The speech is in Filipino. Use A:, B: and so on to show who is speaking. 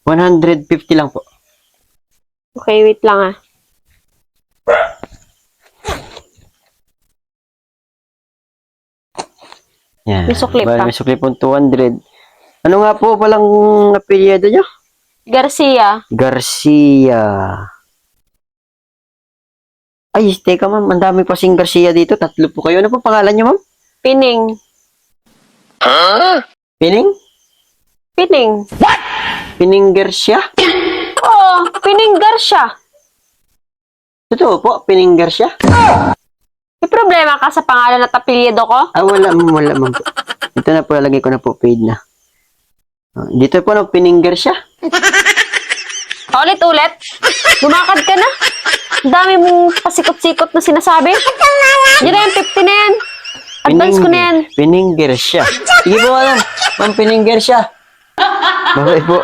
A: 150 lang po.
B: Okay, wait lang ah.
A: Yan.
B: May sukli pa.
A: May sukli po 200. Ano nga po palang apelyido nyo?
B: Garcia.
A: Garcia. Ay, teka ma'am, ang dami pa sing Garcia dito. 3 po kayo. Ano po pangalan nyo, ma'am?
B: Pining.
A: Pining?
B: Pining.
A: Pining Garcia?
B: Oo, Pining Garcia.
A: Totoo po, Pining Garcia?
B: May problema ka sa pangalan at apelyido ko?
A: Ah, wala ma'am po. Ito na po, lagay ko na po, paid na. Dito po, no, Pining Garcia.
B: Ulit-ulit? Lumakad ka na? Ang dami mong pasikot-sikot na sinasabi. Yan na yan, 50 na yan. Advance ko na yan.
A: Pining Garcia. Sige po, alam. Ma'am, Pining Garcia. Bye-bye po.